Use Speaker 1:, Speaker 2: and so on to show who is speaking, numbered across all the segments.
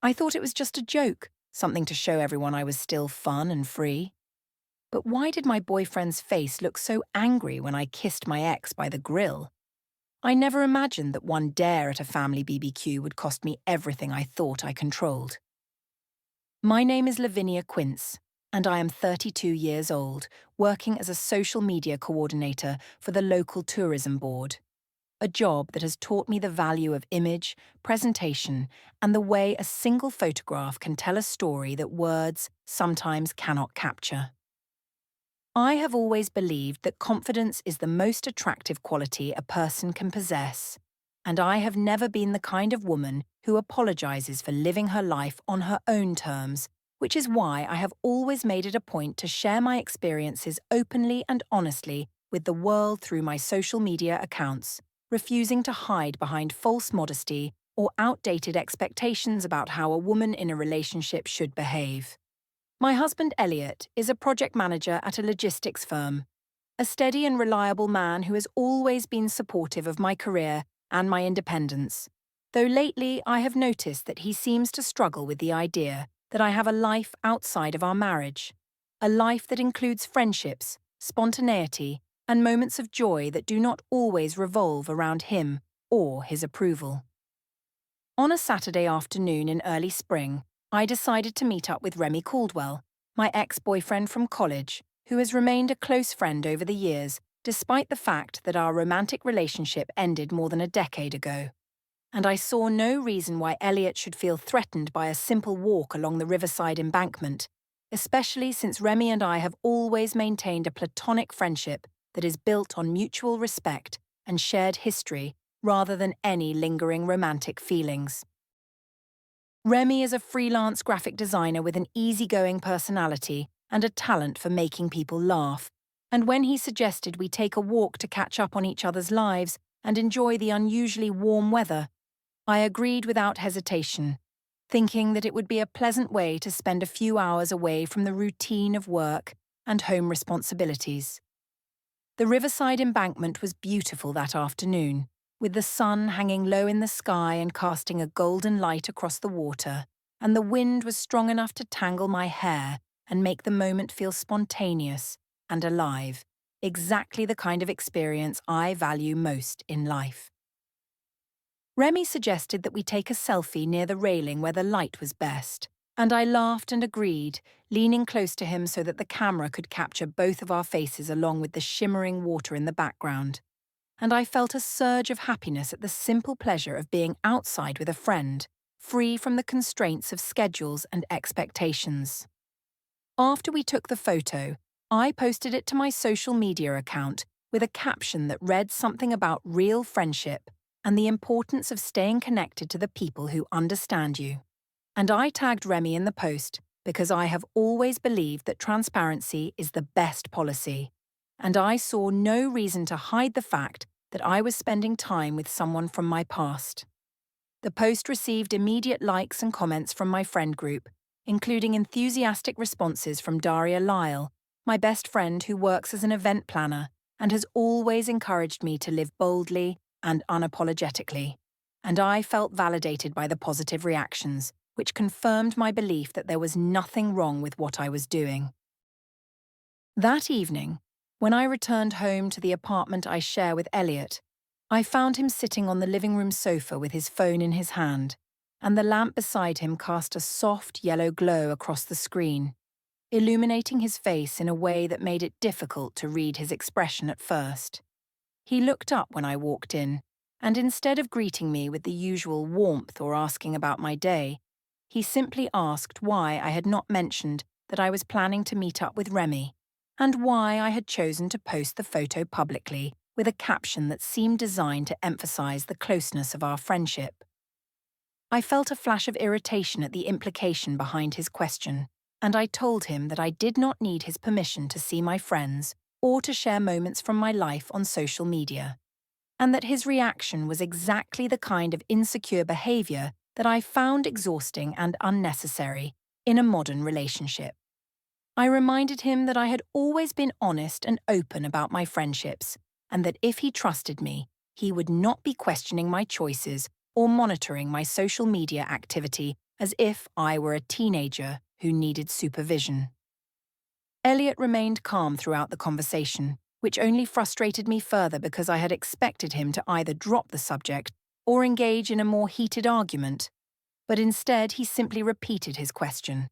Speaker 1: I thought it was just a joke, something to show everyone I was still fun and free. But why did my boyfriend's face look so angry when I kissed my ex by the grill? I never imagined that one dare at a family BBQ would cost me everything I thought I controlled. My name is Lavinia Quince, and I am 32 years old, working as a social media coordinator for the local tourism board, a job that has taught me the value of image, presentation, and the way a single photograph can tell a story that words sometimes cannot capture. I have always believed that confidence is the most attractive quality a person can possess, and I have never been the kind of woman who apologizes for living her life on her own terms, which is why I have always made it a point to share my experiences openly and honestly with the world through my social media accounts, refusing to hide behind false modesty or outdated expectations about how a woman in a relationship should behave. My husband, Elliot, is a project manager at a logistics firm, a steady and reliable man who has always been supportive of my career and my independence, though lately I have noticed that he seems to struggle with the idea that I have a life outside of our marriage, a life that includes friendships, spontaneity, and moments of joy that do not always revolve around him or his approval. On a Saturday afternoon in early spring, I decided to meet up with Remy Caldwell, my ex-boyfriend from college, who has remained a close friend over the years, despite the fact that our romantic relationship ended more than a decade ago. And I saw no reason why Elliot should feel threatened by a simple walk along the Riverside embankment, especially since Remy and I have always maintained a platonic friendship that is built on mutual respect and shared history rather than any lingering romantic feelings. Remy is a freelance graphic designer with an easygoing personality and a talent for making people laugh, and when he suggested we take a walk to catch up on each other's lives and enjoy the unusually warm weather, I agreed without hesitation, thinking that it would be a pleasant way to spend a few hours away from the routine of work and home responsibilities. The Riverside embankment was beautiful that afternoon, with the sun hanging low in the sky and casting a golden light across the water, and the wind was strong enough to tangle my hair and make the moment feel spontaneous and alive, exactly the kind of experience I value most in life. Remy suggested that we take a selfie near the railing where the light was best, and I laughed and agreed, leaning close to him so that the camera could capture both of our faces along with the shimmering water in the background. And I felt a surge of happiness at the simple pleasure of being outside with a friend, free from the constraints of schedules and expectations. After we took the photo, I posted it to my social media account with a caption that read something about real friendship and the importance of staying connected to the people who understand you. And I tagged Remy in the post because I have always believed that transparency is the best policy, and I saw no reason to hide the fact that I was spending time with someone from my past. The post received immediate likes and comments from my friend group, including enthusiastic responses from Daria Lyle, my best friend who works as an event planner and has always encouraged me to live boldly and unapologetically. And I felt validated by the positive reactions, which confirmed my belief that there was nothing wrong with what I was doing. That evening, when I returned home to the apartment I share with Elliot, I found him sitting on the living room sofa with his phone in his hand, and the lamp beside him cast a soft yellow glow across the screen, illuminating his face in a way that made it difficult to read his expression at first. He looked up when I walked in, and instead of greeting me with the usual warmth or asking about my day, he simply asked why I had not mentioned that I was planning to meet up with Remy, and why I had chosen to post the photo publicly with a caption that seemed designed to emphasize the closeness of our friendship. I felt a flash of irritation at the implication behind his question, and I told him that I did not need his permission to see my friends or to share moments from my life on social media, and that his reaction was exactly the kind of insecure behavior that I found exhausting and unnecessary in a modern relationship. I reminded him that I had always been honest and open about my friendships, and that if he trusted me, he would not be questioning my choices or monitoring my social media activity as if I were a teenager who needed supervision. Elliot remained calm throughout the conversation, which only frustrated me further because I had expected him to either drop the subject or engage in a more heated argument, but instead he simply repeated his question,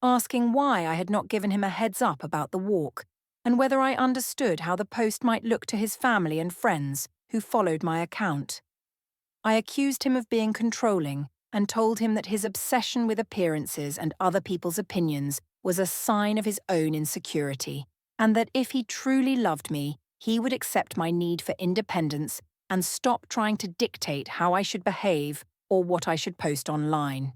Speaker 1: asking why I had not given him a heads up about the walk and whether I understood how the post might look to his family and friends who followed my account. I accused him of being controlling and told him that his obsession with appearances and other people's opinions was a sign of his own insecurity, and that if he truly loved me, he would accept my need for independence and stop trying to dictate how I should behave or what I should post online.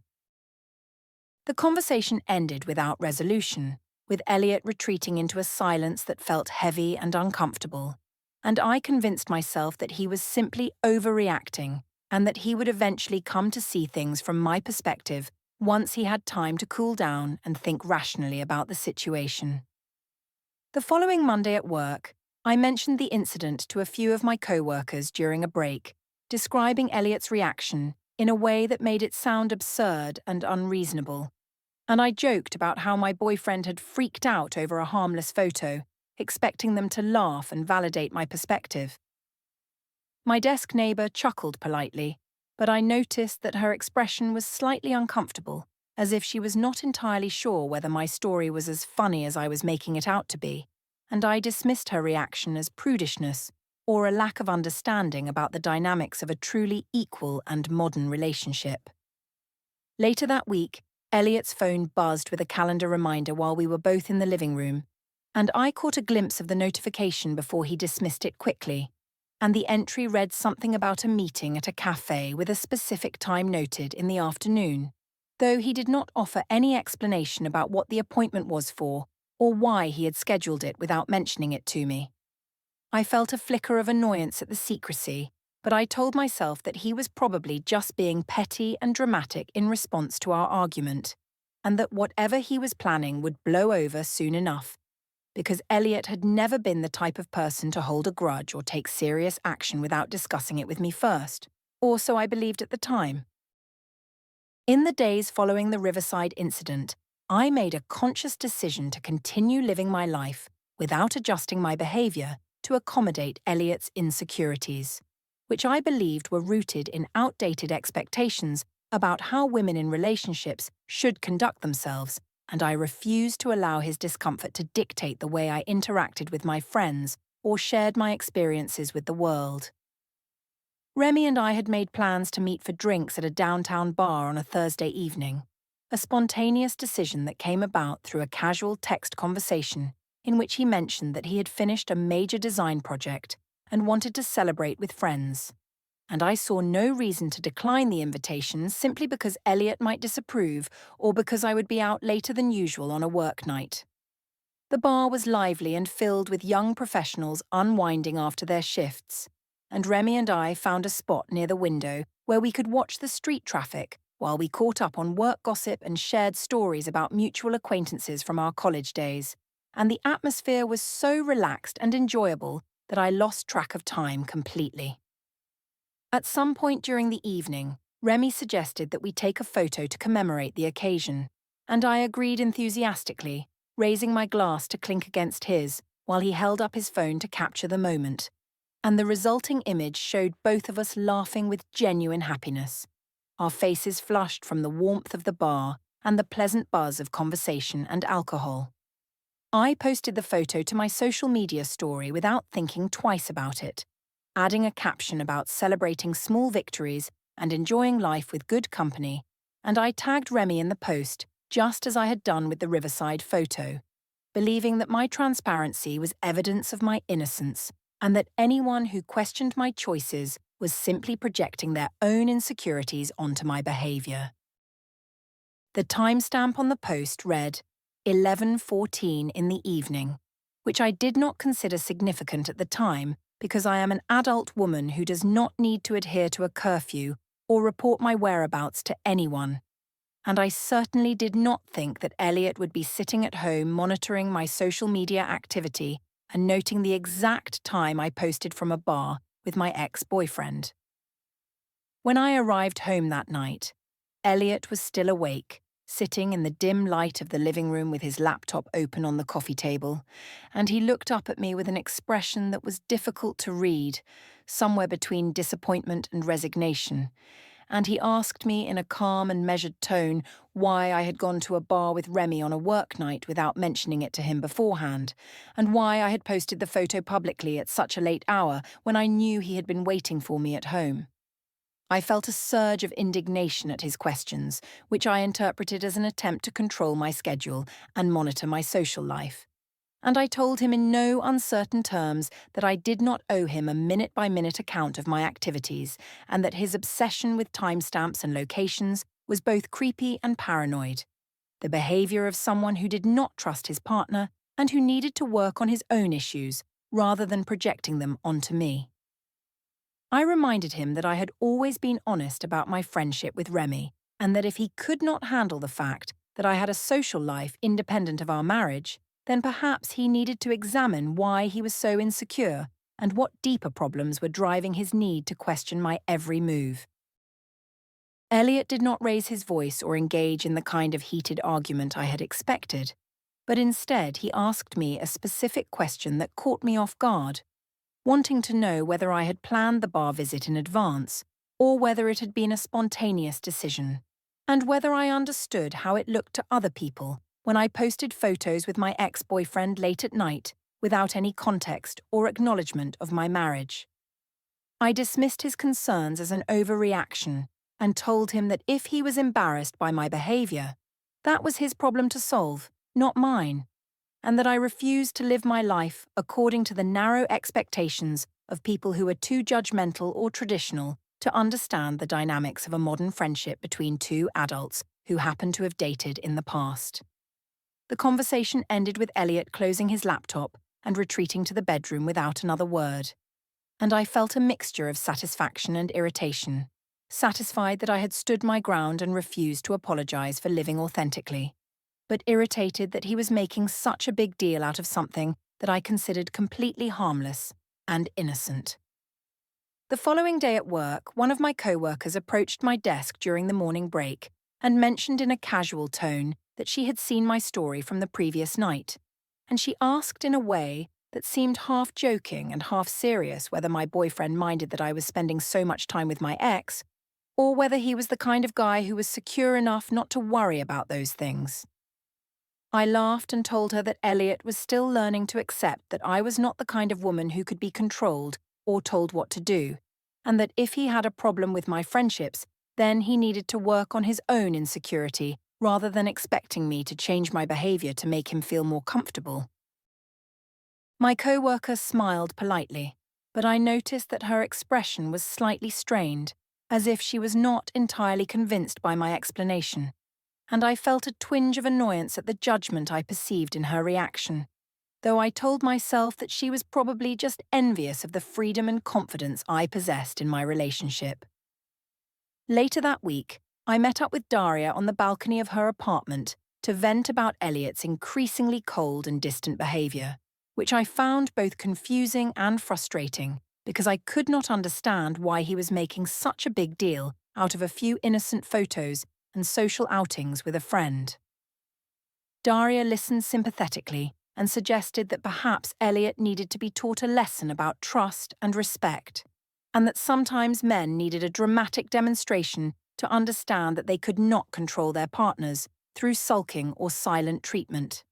Speaker 1: The conversation ended without resolution, with Elliot retreating into a silence that felt heavy and uncomfortable, and I convinced myself that he was simply overreacting and that he would eventually come to see things from my perspective once he had time to cool down and think rationally about the situation. The following Monday at work, I mentioned the incident to a few of my co-workers during a break, describing Elliot's reaction in a way that made it sound absurd and unreasonable. And I joked about how my boyfriend had freaked out over a harmless photo, expecting them to laugh and validate my perspective. My desk neighbor chuckled politely, but I noticed that her expression was slightly uncomfortable, as if she was not entirely sure whether my story was as funny as I was making it out to be, and I dismissed her reaction as prudishness or a lack of understanding about the dynamics of a truly equal and modern relationship. Later that week, Elliot's phone buzzed with a calendar reminder while we were both in the living room, and I caught a glimpse of the notification before he dismissed it quickly, and the entry read something about a meeting at a cafe with a specific time noted in the afternoon, though he did not offer any explanation about what the appointment was for or why he had scheduled it without mentioning it to me. I felt a flicker of annoyance at the secrecy, but I told myself that he was probably just being petty and dramatic in response to our argument, and that whatever he was planning would blow over soon enough, because Elliot had never been the type of person to hold a grudge or take serious action without discussing it with me first, or so I believed at the time. In the days following the Riverside incident, I made a conscious decision to continue living my life without adjusting my behavior to accommodate Elliot's insecurities, which I believed were rooted in outdated expectations about how women in relationships should conduct themselves, and I refused to allow his discomfort to dictate the way I interacted with my friends or shared my experiences with the world. Remy and I had made plans to meet for drinks at a downtown bar on a Thursday evening, a spontaneous decision that came about through a casual text conversation in which he mentioned that he had finished a major design project and wanted to celebrate with friends, and I saw no reason to decline the invitation simply because Elliot might disapprove or because I would be out later than usual on a work night. The bar was lively and filled with young professionals unwinding after their shifts, and Remy and I found a spot near the window where we could watch the street traffic while we caught up on work gossip and shared stories about mutual acquaintances from our college days, and the atmosphere was so relaxed and enjoyable that I lost track of time completely. At some point during the evening, Remy suggested that we take a photo to commemorate the occasion, and I agreed enthusiastically, raising my glass to clink against his while he held up his phone to capture the moment, and the resulting image showed both of us laughing with genuine happiness, our faces flushed from the warmth of the bar and the pleasant buzz of conversation and alcohol. I posted the photo to my social media story without thinking twice about it, adding a caption about celebrating small victories and enjoying life with good company, and I tagged Remy in the post just as I had done with the Riverside photo, believing that my transparency was evidence of my innocence and that anyone who questioned my choices was simply projecting their own insecurities onto my behavior. The timestamp on the post read 11:14 in the evening, which I did not consider significant at the time because I am an adult woman who does not need to adhere to a curfew or report my whereabouts to anyone. And I certainly did not think that Elliot would be sitting at home monitoring my social media activity and noting the exact time I posted from a bar with my ex-boyfriend. When I arrived home that night, Elliot was still awake, sitting in the dim light of the living room with his laptop open on the coffee table, and he looked up at me with an expression that was difficult to read, somewhere between disappointment and resignation, and he asked me in a calm and measured tone why I had gone to a bar with Remy on a work night without mentioning it to him beforehand, and why I had posted the photo publicly at such a late hour when I knew he had been waiting for me at home. I felt a surge of indignation at his questions, which I interpreted as an attempt to control my schedule and monitor my social life. And I told him in no uncertain terms that I did not owe him a minute-by-minute account of my activities, and that his obsession with timestamps and locations was both creepy and paranoid, the behavior of someone who did not trust his partner and who needed to work on his own issues rather than projecting them onto me. I reminded him that I had always been honest about my friendship with Remy, and that if he could not handle the fact that I had a social life independent of our marriage, then perhaps he needed to examine why he was so insecure and what deeper problems were driving his need to question my every move. Elliot did not raise his voice or engage in the kind of heated argument I had expected, but instead he asked me a specific question that caught me off guard, wanting to know whether I had planned the bar visit in advance, or whether it had been a spontaneous decision, and whether I understood how it looked to other people when I posted photos with my ex-boyfriend late at night without any context or acknowledgement of my marriage. I dismissed his concerns as an overreaction and told him that if he was embarrassed by my behavior, that was his problem to solve, not mine, and that I refused to live my life according to the narrow expectations of people who are too judgmental or traditional to understand the dynamics of a modern friendship between two adults who happen to have dated in the past. The conversation ended with Elliot closing his laptop and retreating to the bedroom without another word, and I felt a mixture of satisfaction and irritation, satisfied that I had stood my ground and refused to apologize for living authentically, but irritated that he was making such a big deal out of something that I considered completely harmless and innocent. The following day at work, one of my co-workers approached my desk during the morning break and mentioned in a casual tone that she had seen my story from the previous night, and she asked in a way that seemed half joking and half serious whether my boyfriend minded that I was spending so much time with my ex, or whether he was the kind of guy who was secure enough not to worry about those things. I laughed and told her that Elliot was still learning to accept that I was not the kind of woman who could be controlled or told what to do, and that if he had a problem with my friendships, then he needed to work on his own insecurity rather than expecting me to change my behavior to make him feel more comfortable. My co-worker smiled politely, but I noticed that her expression was slightly strained, as if she was not entirely convinced by my explanation, and I felt a twinge of annoyance at the judgment I perceived in her reaction, though I told myself that she was probably just envious of the freedom and confidence I possessed in my relationship. Later that week, I met up with Daria on the balcony of her apartment to vent about Elliot's increasingly cold and distant behavior, which I found both confusing and frustrating because I could not understand why he was making such a big deal out of a few innocent photos and social outings with a friend. Daria listened sympathetically and suggested that perhaps Elliot needed to be taught a lesson about trust and respect, and that sometimes men needed a dramatic demonstration to understand that they could not control their partners through sulking or silent treatment.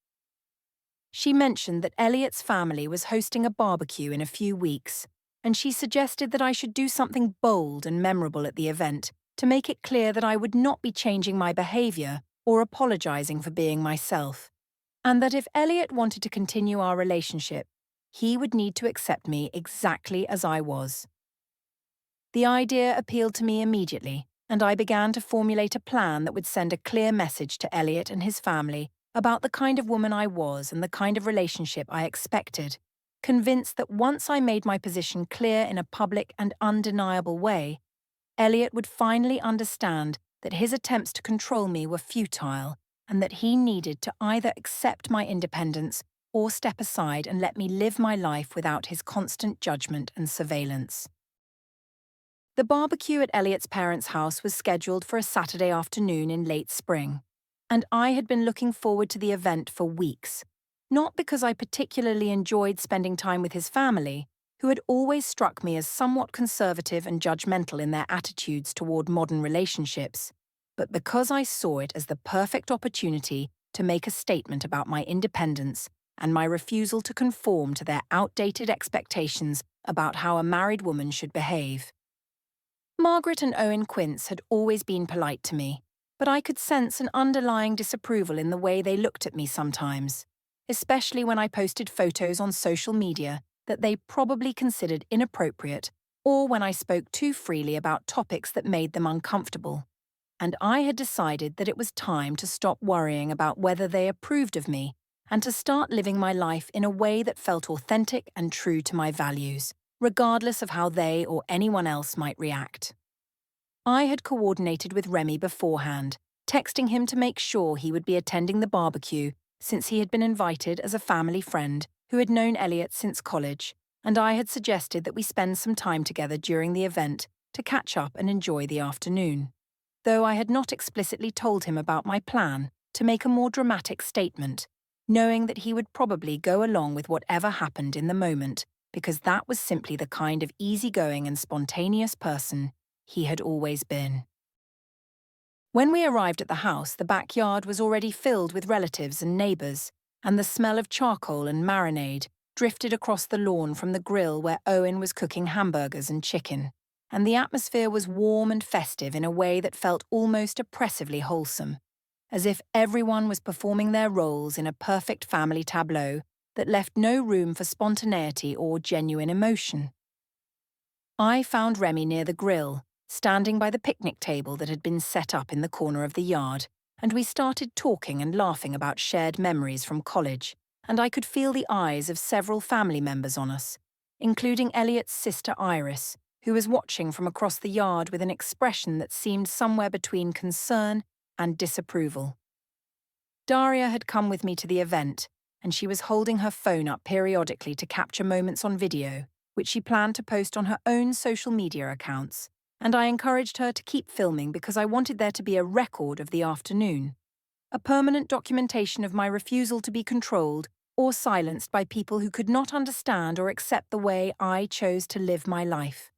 Speaker 1: She mentioned that Elliot's family was hosting a barbecue in a few weeks, and she suggested that I should do something bold and memorable at the event to make it clear that I would not be changing my behavior or apologizing for being myself, and that if Elliot wanted to continue our relationship, he would need to accept me exactly as I was. The idea appealed to me immediately, and I began to formulate a plan that would send a clear message to Elliot and his family about the kind of woman I was and the kind of relationship I expected, convinced that once I made my position clear in a public and undeniable way, Elliot would finally understand that his attempts to control me were futile and that he needed to either accept my independence or step aside and let me live my life without his constant judgment and surveillance. The barbecue at Elliot's parents' house was scheduled for a Saturday afternoon in late spring, and I had been looking forward to the event for weeks. Not because I particularly enjoyed spending time with his family, who had always struck me as somewhat conservative and judgmental in their attitudes toward modern relationships, but because I saw it as the perfect opportunity to make a statement about my independence and my refusal to conform to their outdated expectations about how a married woman should behave. Margaret and Owen Quince had always been polite to me, but I could sense an underlying disapproval in the way they looked at me sometimes, especially when I posted photos on social media that they probably considered inappropriate or when I spoke too freely about topics that made them uncomfortable. And I had decided that it was time to stop worrying about whether they approved of me and to start living my life in a way that felt authentic and true to my values, regardless of how they or anyone else might react. I had coordinated with Remy beforehand, texting him to make sure he would be attending the barbecue since he had been invited as a family friend who had known Elliot since college, and I had suggested that we spend some time together during the event to catch up and enjoy the afternoon. Though I had not explicitly told him about my plan to make a more dramatic statement, knowing that he would probably go along with whatever happened in the moment, because that was simply the kind of easygoing and spontaneous person he had always been. When we arrived at the house, the backyard was already filled with relatives and neighbours, and the smell of charcoal and marinade drifted across the lawn from the grill where Owen was cooking hamburgers and chicken, and the atmosphere was warm and festive in a way that felt almost oppressively wholesome, as if everyone was performing their roles in a perfect family tableau that left no room for spontaneity or genuine emotion. I found Remy near the grill, standing by the picnic table that had been set up in the corner of the yard, and we started talking and laughing about shared memories from college, and I could feel the eyes of several family members on us, including Elliot's sister Iris, who was watching from across the yard with an expression that seemed somewhere between concern and disapproval. Daria had come with me to the event, and she was holding her phone up periodically to capture moments on video, which she planned to post on her own social media accounts, and I encouraged her to keep filming because I wanted there to be a record of the afternoon, a permanent documentation of my refusal to be controlled or silenced by people who could not understand or accept the way I chose to live my life.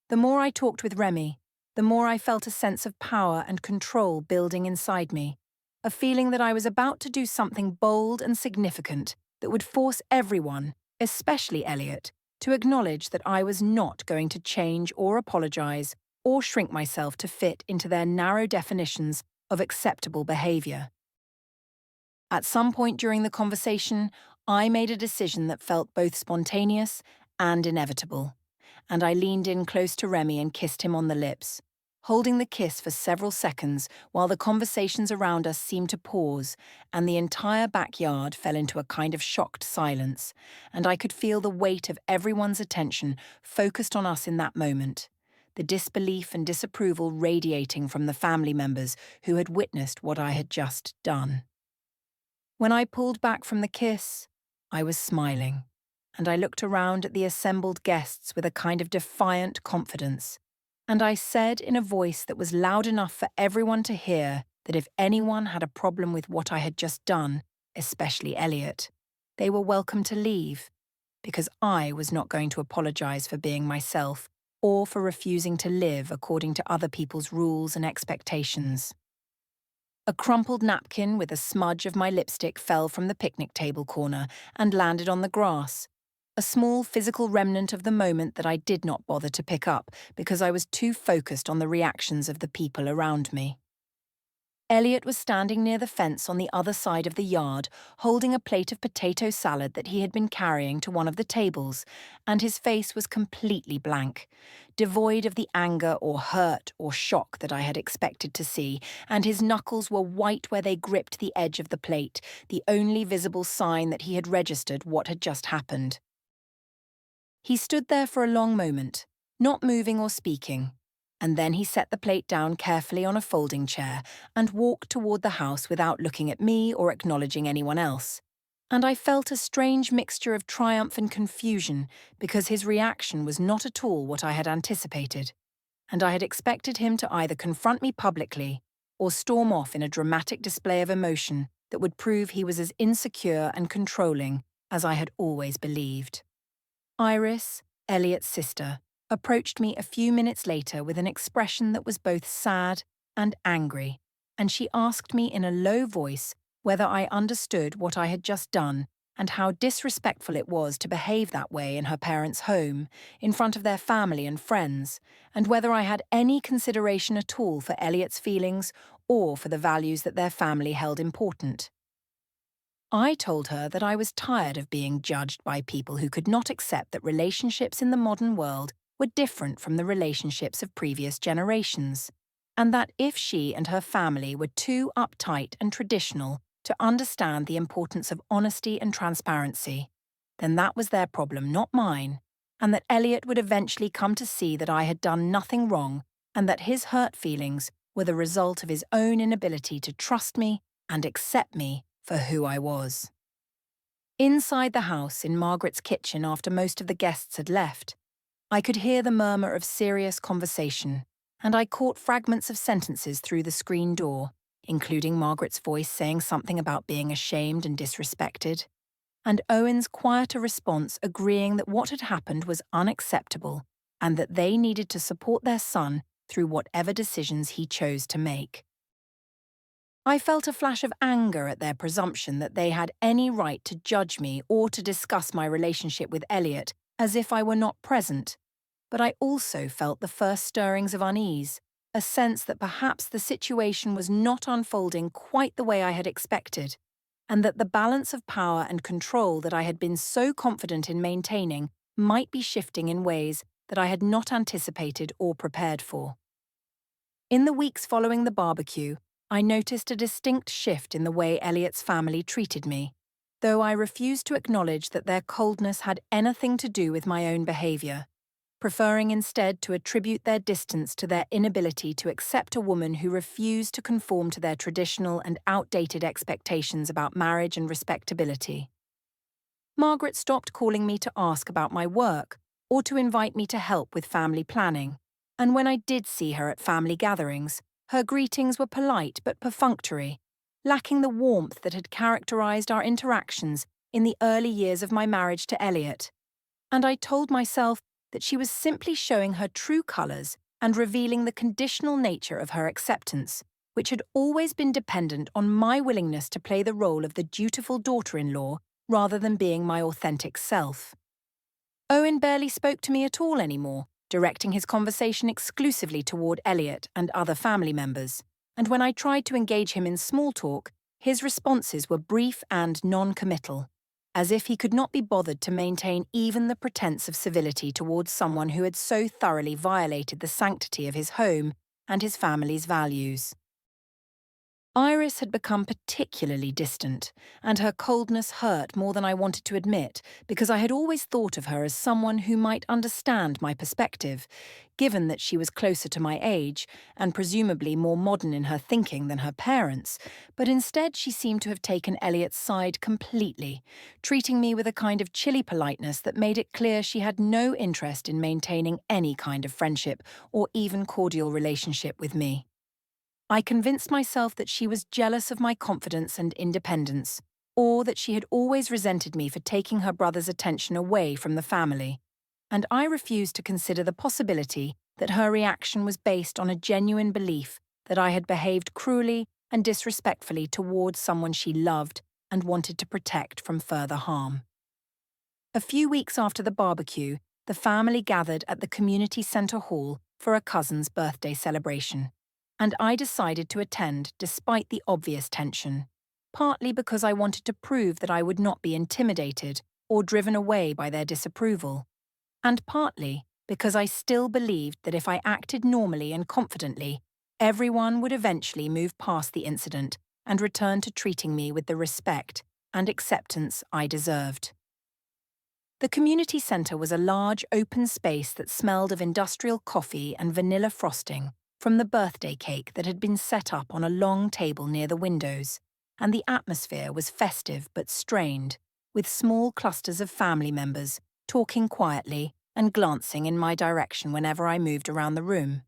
Speaker 1: The more I talked with Remy, the more I felt a sense of power and control building inside me, a feeling that I was about to do something bold and significant that would force everyone, especially Elliot, to acknowledge that I was not going to change or apologize or shrink myself to fit into their narrow definitions of acceptable behavior. At some point during the conversation, I made a decision that felt both spontaneous and inevitable, and I leaned in close to Remy and kissed him on the lips, holding the kiss for several seconds while the conversations around us seemed to pause and the entire backyard fell into a kind of shocked silence, and I could feel the weight of everyone's attention focused on us in that moment, the disbelief and disapproval radiating from the family members who had witnessed what I had just done. When I pulled back from the kiss, I was smiling, and I looked around at the assembled guests with a kind of defiant confidence. And I said in a voice that was loud enough for everyone to hear that if anyone had a problem with what I had just done, especially Elliot, they were welcome to leave, because I was not going to apologize for being myself or for refusing to live according to other people's rules and expectations. A crumpled napkin with a smudge of my lipstick fell from the picnic table corner and landed on the grass, a small physical remnant of the moment that I did not bother to pick up because I was too focused on the reactions of the people around me. Elliot was standing near the fence on the other side of the yard, holding a plate of potato salad that he had been carrying to one of the tables, and his face was completely blank, devoid of the anger or hurt or shock that I had expected to see, and his knuckles were white where they gripped the edge of the plate, the only visible sign that he had registered what had just happened. He stood there for a long moment, not moving or speaking, and then he set the plate down carefully on a folding chair and walked toward the house without looking at me or acknowledging anyone else. And I felt a strange mixture of triumph and confusion because his reaction was not at all what I had anticipated. and I had expected him to either confront me publicly or storm off in a dramatic display of emotion that would prove he was as insecure and controlling as I had always believed. Iris, Elliot's sister, approached me a few minutes later with an expression that was both sad and angry, and she asked me in a low voice whether I understood what I had just done and how disrespectful it was to behave that way in her parents' home, in front of their family and friends, and whether I had any consideration at all for Elliot's feelings or for the values that their family held important. I told her that I was tired of being judged by people who could not accept that relationships in the modern world were different from the relationships of previous generations, and that if she and her family were too uptight and traditional to understand the importance of honesty and transparency, then that was their problem, not mine, and that Elliot would eventually come to see that I had done nothing wrong and that his hurt feelings were the result of his own inability to trust me and accept me for who I was. Inside the house in Margaret's kitchen after most of the guests had left, I could hear the murmur of serious conversation, and I caught fragments of sentences through the screen door, including Margaret's voice saying something about being ashamed and disrespected, and Owen's quieter response agreeing that what had happened was unacceptable and that they needed to support their son through whatever decisions he chose to make. I felt a flash of anger at their presumption that they had any right to judge me or to discuss my relationship with Elliot as if I were not present, but I also felt the first stirrings of unease, a sense that perhaps the situation was not unfolding quite the way I had expected, and that the balance of power and control that I had been so confident in maintaining might be shifting in ways that I had not anticipated or prepared for. In the weeks following the barbecue, I noticed a distinct shift in the way Elliot's family treated me, though I refused to acknowledge that their coldness had anything to do with my own behaviour, preferring instead to attribute their distance to their inability to accept a woman who refused to conform to their traditional and outdated expectations about marriage and respectability. Margaret stopped calling me to ask about my work or to invite me to help with family planning, and when I did see her at family gatherings, her greetings were polite but perfunctory, lacking the warmth that had characterized our interactions in the early years of my marriage to Elliot. And I told myself that she was simply showing her true colours and revealing the conditional nature of her acceptance, which had always been dependent on my willingness to play the role of the dutiful daughter-in-law rather than being my authentic self. Owen barely spoke to me at all anymore, directing his conversation exclusively toward Elliot and other family members, and when I tried to engage him in small talk, his responses were brief and non-committal, as if he could not be bothered to maintain even the pretense of civility towards someone who had so thoroughly violated the sanctity of his home and his family's values. Iris had become particularly distant, and her coldness hurt more than I wanted to admit because I had always thought of her as someone who might understand my perspective, given that she was closer to my age and presumably more modern in her thinking than her parents, but instead she seemed to have taken Elliot's side completely, treating me with a kind of chilly politeness that made it clear she had no interest in maintaining any kind of friendship or even cordial relationship with me. I convinced myself that she was jealous of my confidence and independence, or that she had always resented me for taking her brother's attention away from the family, and I refused to consider the possibility that her reaction was based on a genuine belief that I had behaved cruelly and disrespectfully towards someone she loved and wanted to protect from further harm. A few weeks after the barbecue, the family gathered at the community centre hall for a cousin's birthday celebration, and I decided to attend despite the obvious tension, partly because I wanted to prove that I would not be intimidated or driven away by their disapproval, and partly because I still believed that if I acted normally and confidently, everyone would eventually move past the incident and return to treating me with the respect and acceptance I deserved. The community centre was a large open space that smelled of industrial coffee and vanilla frosting from the birthday cake that had been set up on a long table near the windows, and the atmosphere was festive but strained, with small clusters of family members talking quietly and glancing in my direction whenever I moved around the room.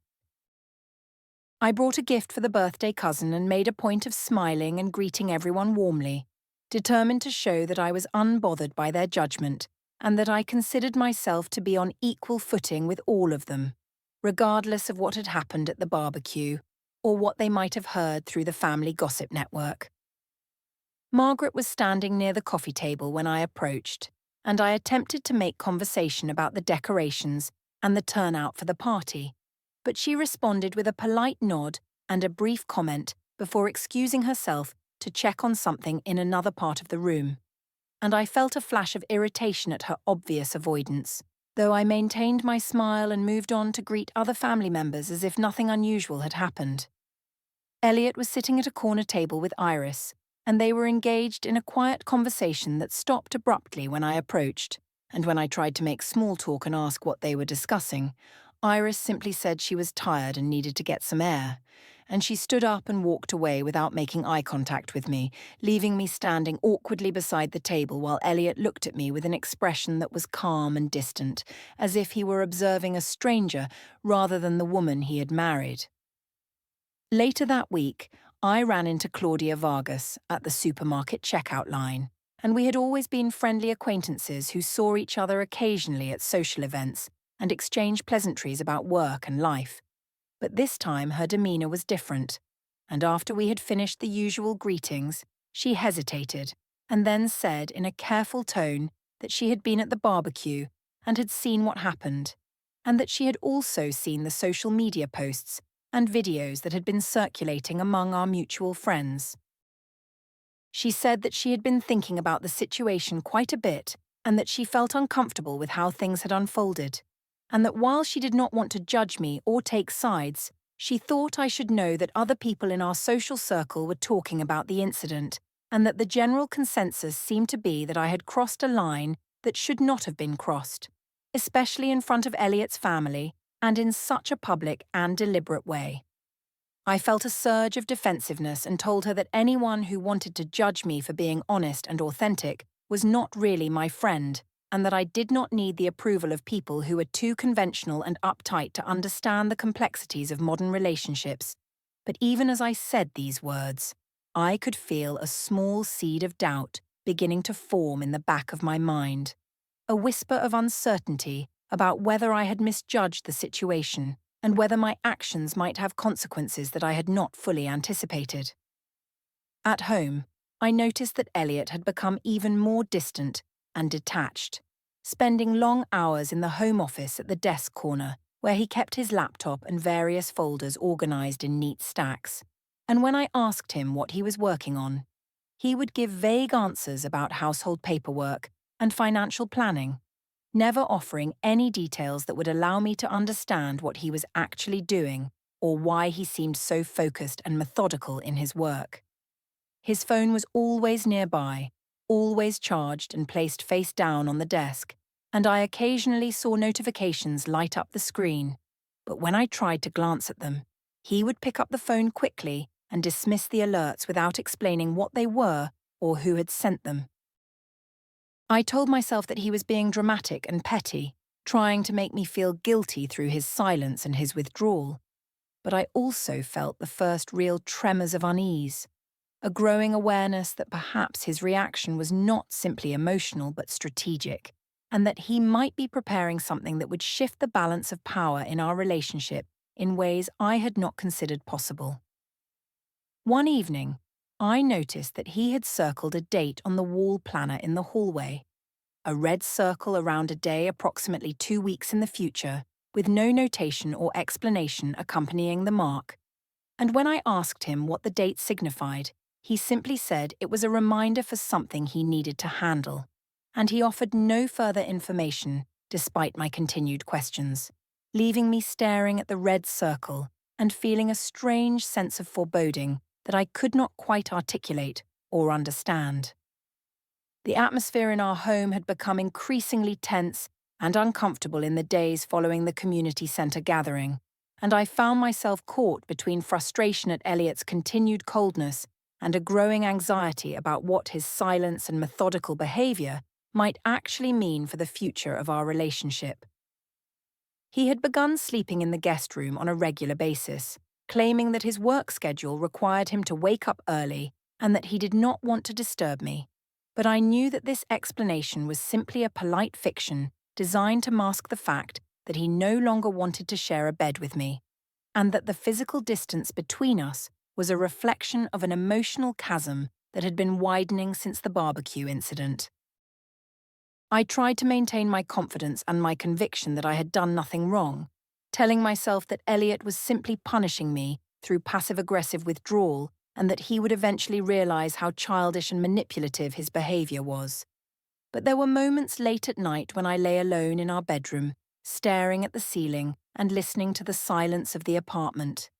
Speaker 1: I brought a gift for the birthday cousin and made a point of smiling and greeting everyone warmly, determined to show that I was unbothered by their judgment and that I considered myself to be on equal footing with all of them, regardless of what had happened at the barbecue or what they might have heard through the family gossip network. Margaret was standing near the coffee table when I approached, and I attempted to make conversation about the decorations and the turnout for the party, but she responded with a polite nod and a brief comment before excusing herself to check on something in another part of the room, and I felt a flash of irritation at her obvious avoidance, though I maintained my smile and moved on to greet other family members as if nothing unusual had happened. Elliot was sitting at a corner table with Iris, and they were engaged in a quiet conversation that stopped abruptly when I approached, and when I tried to make small talk and ask what they were discussing, Iris simply said she was tired and needed to get some air, and she stood up and walked away without making eye contact with me, leaving me standing awkwardly beside the table while Elliot looked at me with an expression that was calm and distant, as if he were observing a stranger rather than the woman he had married. Later that week, I ran into Claudia Vargas at the supermarket checkout line, and we had always been friendly acquaintances who saw each other occasionally at social events and exchanged pleasantries about work and life. But this time her demeanour was different, and after we had finished the usual greetings, she hesitated and then said in a careful tone that she had been at the barbecue and had seen what happened, and that she had also seen the social media posts and videos that had been circulating among our mutual friends. She said that she had been thinking about the situation quite a bit and that she felt uncomfortable with how things had unfolded, and that while she did not want to judge me or take sides, she thought I should know that other people in our social circle were talking about the incident, and that the general consensus seemed to be that I had crossed a line that should not have been crossed, especially in front of Elliot's family and in such a public and deliberate way. I felt a surge of defensiveness and told her that anyone who wanted to judge me for being honest and authentic was not really my friend, and that I did not need the approval of people who were too conventional and uptight to understand the complexities of modern relationships. But even as I said these words, I could feel a small seed of doubt beginning to form in the back of my mind, a whisper of uncertainty about whether I had misjudged the situation and whether my actions might have consequences that I had not fully anticipated. At home, I noticed that Elliot had become even more distant and detached, spending long hours in the home office at the desk corner where he kept his laptop and various folders organized in neat stacks. And when I asked him what he was working on, he would give vague answers about household paperwork and financial planning, never offering any details that would allow me to understand what he was actually doing or why he seemed so focused and methodical in his work. His phone was always nearby, always charged and placed face down on the desk, and I occasionally saw notifications light up the screen, but when I tried to glance at them, he would pick up the phone quickly and dismiss the alerts without explaining what they were or who had sent them. I told myself that he was being dramatic and petty, trying to make me feel guilty through his silence and his withdrawal, but I also felt the first real tremors of unease, a growing awareness that perhaps his reaction was not simply emotional but strategic, and that he might be preparing something that would shift the balance of power in our relationship in ways I had not considered possible. One evening, I noticed that he had circled a date on the wall planner in the hallway, a red circle around a day approximately 2 weeks in the future, with no notation or explanation accompanying the mark. And when I asked him what the date signified, he simply said it was a reminder for something he needed to handle, and he offered no further information despite my continued questions, leaving me staring at the red circle and feeling a strange sense of foreboding that I could not quite articulate or understand. The atmosphere in our home had become increasingly tense and uncomfortable in the days following the community centre gathering, and I found myself caught between frustration at Elliot's continued coldness and a growing anxiety about what his silence and methodical behaviour might actually mean for the future of our relationship. He had begun sleeping in the guest room on a regular basis, claiming that his work schedule required him to wake up early and that he did not want to disturb me. But I knew that this explanation was simply a polite fiction designed to mask the fact that he no longer wanted to share a bed with me, and that the physical distance between us was a reflection of an emotional chasm that had been widening since the barbecue incident. I tried to maintain my confidence and my conviction that I had done nothing wrong, telling myself that Elliot was simply punishing me through passive-aggressive withdrawal and that he would eventually realize how childish and manipulative his behavior was. But there were moments late at night when I lay alone in our bedroom, staring at the ceiling and listening to the silence of the apartment,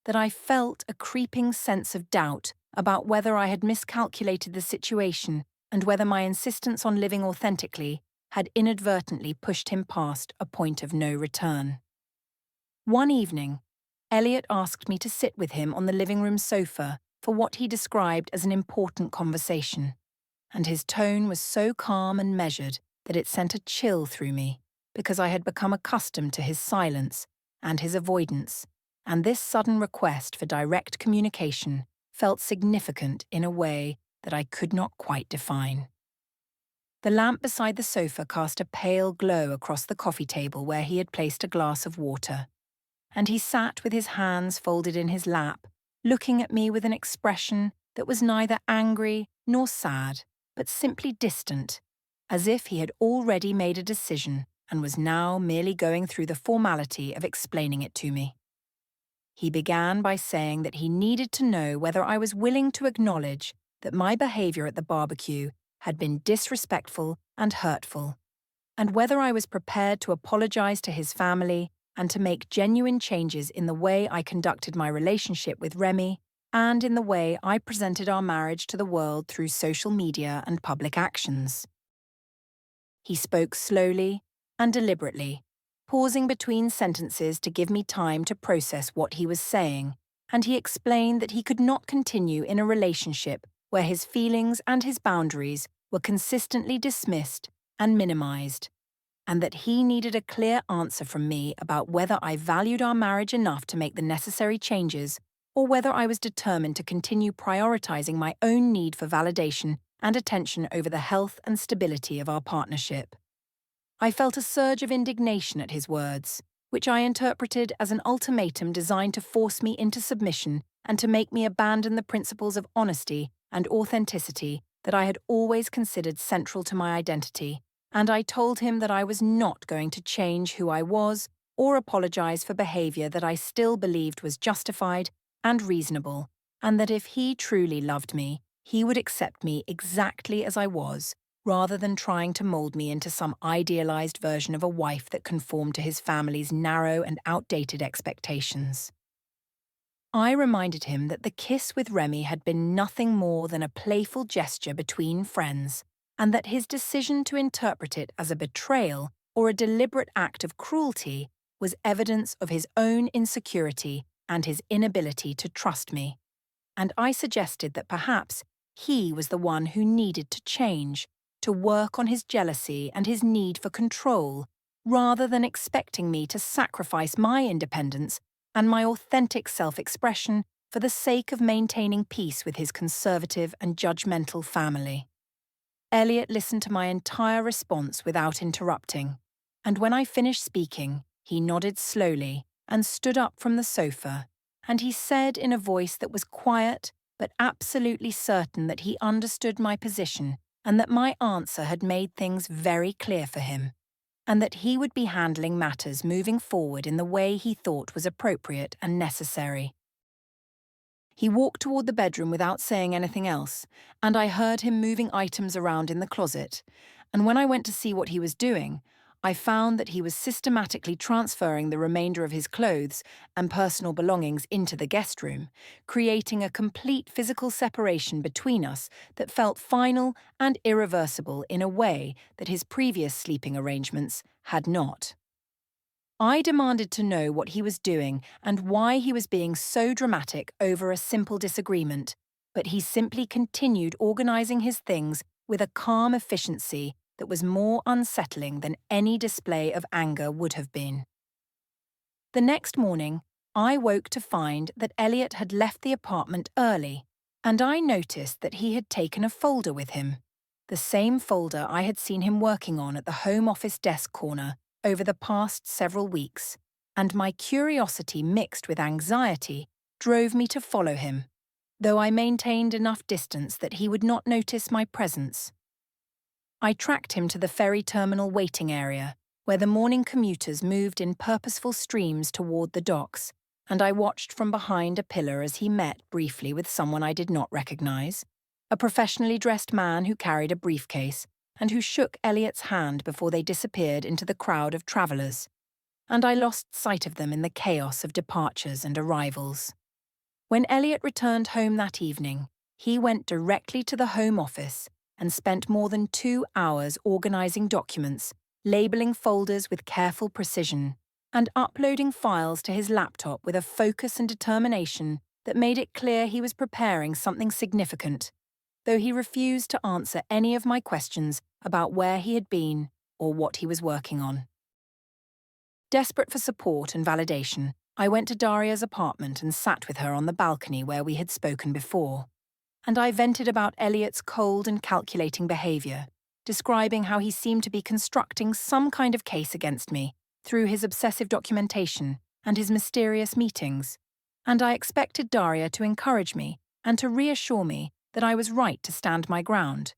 Speaker 1: that I felt a creeping sense of doubt about whether I had miscalculated the situation and whether my insistence on living authentically had inadvertently pushed him past a point of no return. One evening, Elliot asked me to sit with him on the living room sofa for what he described as an important conversation, and his tone was so calm and measured that it sent a chill through me, because I had become accustomed to his silence and his avoidance, and this sudden request for direct communication felt significant in a way that I could not quite define. The lamp beside the sofa cast a pale glow across the coffee table where he had placed a glass of water, and he sat with his hands folded in his lap, looking at me with an expression that was neither angry nor sad, but simply distant, as if he had already made a decision and was now merely going through the formality of explaining it to me. He began by saying that he needed to know whether I was willing to acknowledge that my behavior at the barbecue had been disrespectful and hurtful, and whether I was prepared to apologize to his family and to make genuine changes in the way I conducted my relationship with Remy and in the way I presented our marriage to the world through social media and public actions. He spoke slowly and deliberately, pausing between sentences to give me time to process what he was saying, and he explained that he could not continue in a relationship where his feelings and his boundaries were consistently dismissed and minimized, and that he needed a clear answer from me about whether I valued our marriage enough to make the necessary changes, or whether I was determined to continue prioritizing my own need for validation and attention over the health and stability of our partnership. I felt a surge of indignation at his words, which I interpreted as an ultimatum designed to force me into submission and to make me abandon the principles of honesty and authenticity that I had always considered central to my identity, and I told him that I was not going to change who I was or apologize for behavior that I still believed was justified and reasonable, and that if he truly loved me, he would accept me exactly as I was, rather than trying to mold me into some idealized version of a wife that conformed to his family's narrow and outdated expectations. I reminded him that the kiss with Remy had been nothing more than a playful gesture between friends, and that his decision to interpret it as a betrayal or a deliberate act of cruelty was evidence of his own insecurity and his inability to trust me. And I suggested that perhaps he was the one who needed to change, to work on his jealousy and his need for control, rather than expecting me to sacrifice my independence and my authentic self-expression for the sake of maintaining peace with his conservative and judgmental family. Elliot listened to my entire response without interrupting, and when I finished speaking, he nodded slowly and stood up from the sofa, and he said in a voice that was quiet but absolutely certain that he understood my position and that my answer had made things very clear for him, and that he would be handling matters moving forward in the way he thought was appropriate and necessary. He walked toward the bedroom without saying anything else, and I heard him moving items around in the closet, and when I went to see what he was doing, I found that he was systematically transferring the remainder of his clothes and personal belongings into the guest room, creating a complete physical separation between us that felt final and irreversible in a way that his previous sleeping arrangements had not. I demanded to know what he was doing and why he was being so dramatic over a simple disagreement, but he simply continued organizing his things with a calm efficiency that was more unsettling than any display of anger would have been. The next morning, I woke to find that Elliot had left the apartment early, and I noticed that he had taken a folder with him, the same folder I had seen him working on at the home office desk corner over the past several weeks, and my curiosity mixed with anxiety drove me to follow him, though I maintained enough distance that he would not notice my presence. I tracked him to the ferry terminal waiting area, where the morning commuters moved in purposeful streams toward the docks, and I watched from behind a pillar as he met briefly with someone I did not recognize, a professionally dressed man who carried a briefcase and who shook Elliot's hand before they disappeared into the crowd of travelers, and I lost sight of them in the chaos of departures and arrivals. When Elliot returned home that evening, he went directly to the home office and spent more than 2 hours organizing documents, labeling folders with careful precision, and uploading files to his laptop with a focus and determination that made it clear he was preparing something significant, though he refused to answer any of my questions about where he had been or what he was working on. Desperate for support and validation, I went to Daria's apartment and sat with her on the balcony where we had spoken before, and I vented about Elliot's cold and calculating behavior, describing how he seemed to be constructing some kind of case against me through his obsessive documentation and his mysterious meetings, and I expected Daria to encourage me and to reassure me that I was right to stand my ground.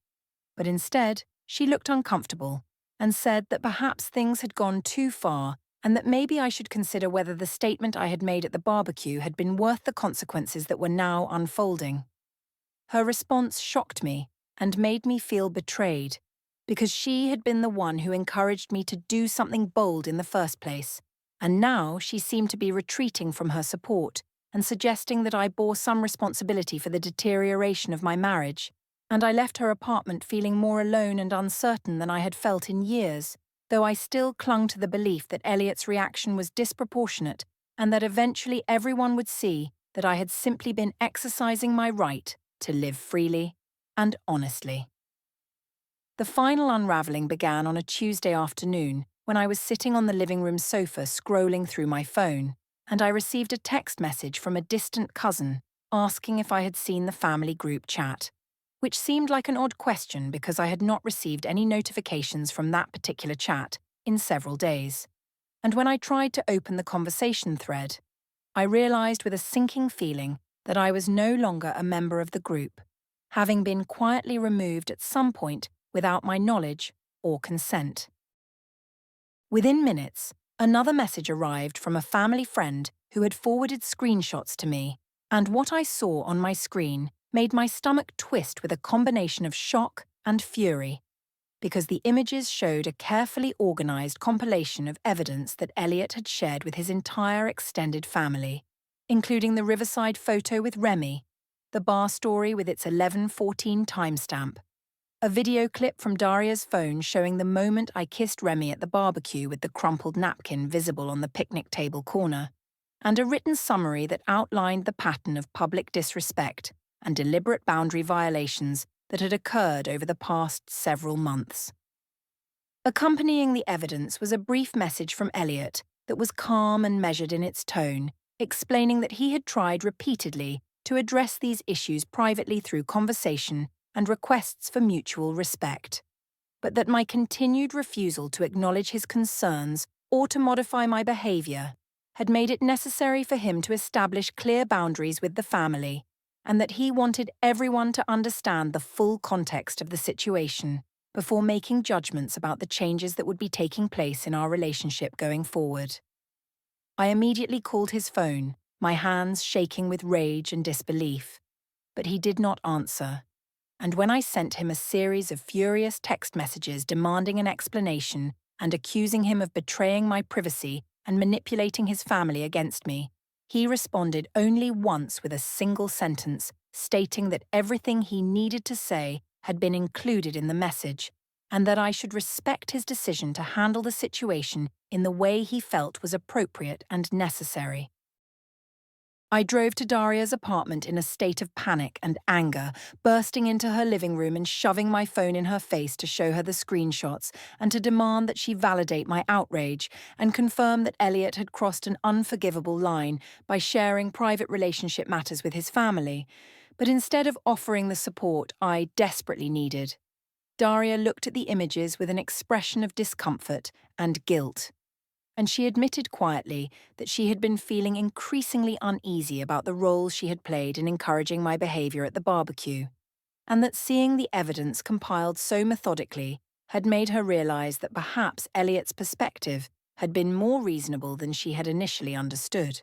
Speaker 1: But instead, she looked uncomfortable and said that perhaps things had gone too far and that maybe I should consider whether the statement I had made at the barbecue had been worth the consequences that were now unfolding. Her response shocked me and made me feel betrayed, because she had been the one who encouraged me to do something bold in the first place, and now she seemed to be retreating from her support and suggesting that I bore some responsibility for the deterioration of my marriage, and I left her apartment feeling more alone and uncertain than I had felt in years, though I still clung to the belief that Elliot's reaction was disproportionate and that eventually everyone would see that I had simply been exercising my right to live freely and honestly. The final unraveling began on a Tuesday afternoon when I was sitting on the living room sofa scrolling through my phone, and I received a text message from a distant cousin asking if I had seen the family group chat, which seemed like an odd question because I had not received any notifications from that particular chat in several days. And when I tried to open the conversation thread, I realized with a sinking feeling that I was no longer a member of the group, having been quietly removed at some point without my knowledge or consent. Within minutes, another message arrived from a family friend who had forwarded screenshots to me, and what I saw on my screen made my stomach twist with a combination of shock and fury, because the images showed a carefully organized compilation of evidence that Elliot had shared with his entire extended family, including the Riverside photo with Remy, the bar story with its 11:14 timestamp, a video clip from Daria's phone showing the moment I kissed Remy at the barbecue with the crumpled napkin visible on the picnic table corner, and a written summary that outlined the pattern of public disrespect and deliberate boundary violations that had occurred over the past several months. Accompanying the evidence was a brief message from Elliot that was calm and measured in its tone, explaining that he had tried repeatedly to address these issues privately through conversation and requests for mutual respect, but that my continued refusal to acknowledge his concerns or to modify my behavior had made it necessary for him to establish clear boundaries with the family, and that he wanted everyone to understand the full context of the situation before making judgments about the changes that would be taking place in our relationship going forward. I immediately called his phone, my hands shaking with rage and disbelief, but he did not answer, and when I sent him a series of furious text messages demanding an explanation and accusing him of betraying my privacy and manipulating his family against me, he responded only once with a single sentence stating that everything he needed to say had been included in the message, and that I should respect his decision to handle the situation in the way he felt was appropriate and necessary. I drove to Daria's apartment in a state of panic and anger, bursting into her living room and shoving my phone in her face to show her the screenshots and to demand that she validate my outrage and confirm that Elliot had crossed an unforgivable line by sharing private relationship matters with his family. But instead of offering the support I desperately needed, Daria looked at the images with an expression of discomfort and guilt. And she admitted quietly that she had been feeling increasingly uneasy about the role she had played in encouraging my behavior at the barbecue, and that seeing the evidence compiled so methodically had made her realize that perhaps Elliot's perspective had been more reasonable than she had initially understood.